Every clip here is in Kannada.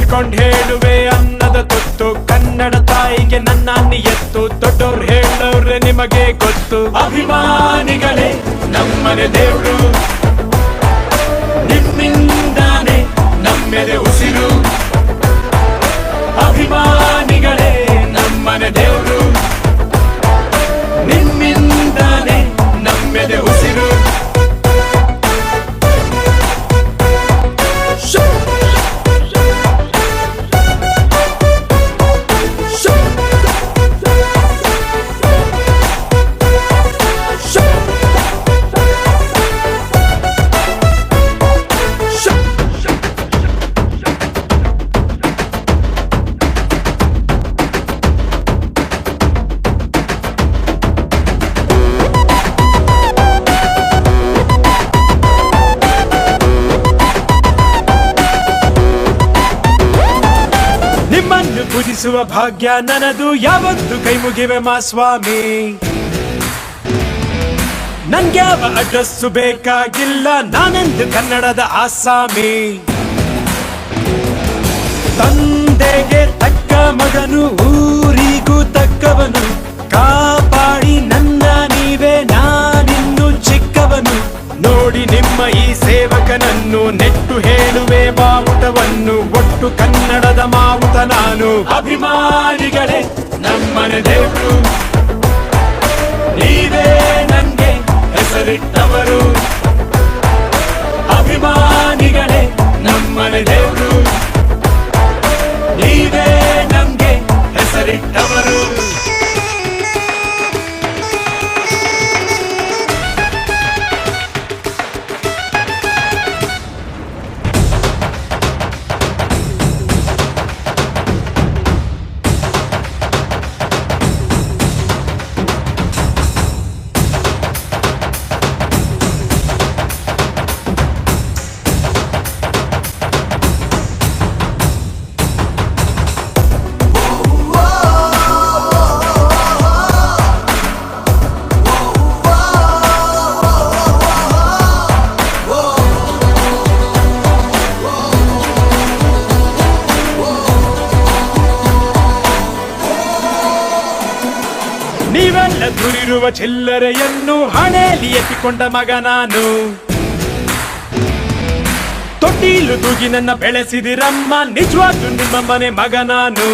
ಎತ್ತಿಕೊಂಡ್ ಹೇಳುವೆ ಅನ್ನದ ತುತ್ತು. ಕನ್ನಡ ತಾಯಿಗೆ ನನ್ನ ಎತ್ತು. ದೊಡ್ಡವ್ರು ಹೇಳವ್ರೆ ನಿಮಗೆ ಗೊತ್ತು. ಅಭಿಮಾನಿಗಳೇ ನಮ್ಮನೆ ದೇವ್ರು, ನಿಮ್ಮಿಂದಾನೆ ನಮ್ಮೆದೆ ಉಸಿರು. ಅಭಿಮಾನಿಗಳೇ ನಮ್ಮನೆ ದೇವ್ರು, ನಿಮ್ಮಿಂದಾನೆ ನಮ್ಮೆದೆ ಉಸಿರು. ನಿಮ್ಮನ್ನು ಪೂಜಿಸುವ ಭಾಗ್ಯ ನನದು, ಯಾವತ್ತು ಕೈ ಮುಗಿವೆ ಮಾ ಸ್ವಾಮಿ. ನನ್ಗ್ಯಾವ ಅಡ್ರೆಸ್ಸು ಬೇಕಾಗಿಲ್ಲ, ನಾನೆಂದು ಕನ್ನಡದ ಆಸಾಮಿ. ತಂದೆಗೆ ತಕ್ಕ ಮಗನು, ಊರಿಗೂ ತಕ್ಕವನು. ಕಾಪಾಡಿ ನನ್ನ ನೀವೇ, ನಾನಿನ್ನು ಚಿಕ್ಕವನು. ನೋಡಿ ನಿಮ್ಮ ಈ ಸೇವಕನನ್ನು, ನೆಟ್ಟು ಹೇಳುವೆ ಬಾವುಟವನ್ನು. ಒಟ್ಟು ಕನ್ನಡದ ಮಾವುತ ನಾನು. ಅಭಿಮಾನಿಗಳೇ ನಮ್ಮನೆ ದೇವ್ರು, ನೀವೇ ನಂಗೆ ಹೆಸರಿಟ್ಟವರು. ಅಭಿಮಾನಿಗಳೇ ನಮ್ಮನೆ ದೇವ್ರು, ನೀವೇ ನಂಗೆ ಹೆಸರಿಟ್ಟವರು. ನೀವೆಲ್ಲ ದುರಿರುವ ಚಿಲ್ಲರೆಯನ್ನು ಹಣೆಯಲ್ಲಿ ಎತ್ತಿಕೊಂಡ ಮಗ ನಾನು. ತೊಟ್ಟಿಲು ತೂಗಿ ನನ್ನ ಬೆಳೆಸಿದಿರಮ್ಮ, ನಿಜವಾಗ್ಲೂ ನಿಮ್ಮ ಮನೆ ಮಗ ನಾನು.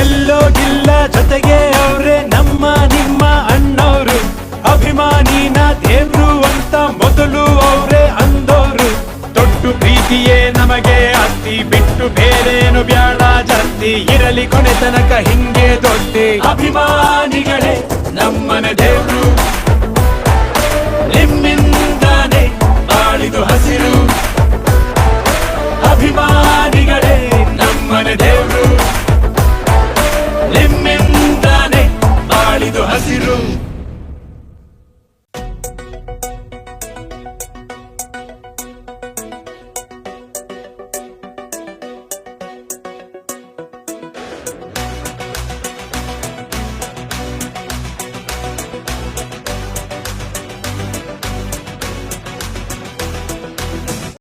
ಎಲ್ಲೋಗಿಲ್ಲ ಜೊತೆಗೆ ಅವ್ರೆ ನಮ್ಮ ನಿಮ್ಮ ಅಣ್ಣವ್ರು. ಅಭಿಮಾನಿನ ದೇವ್ರು ಅಂತ ಮೊದಲು ಅವ್ರೆ ಅಂದೋರು. ದೊಡ್ಡ ಪ್ರೀತಿಯೇ ನಮಗೆ ಅತ್ತಿ, ಬಿಟ್ಟು ಬೇರೇನು ಬ್ಯಾಡ ಜಾಸ್ತಿ. ಇರಲಿ ಕೊನೆ ತನಕ ಹಿಂಗೆ ದೊಡ್ಡಿ. ಅಭಿಮಾನಿಗಳೇ ನಮ್ಮನೆ ದೇವ್ರು,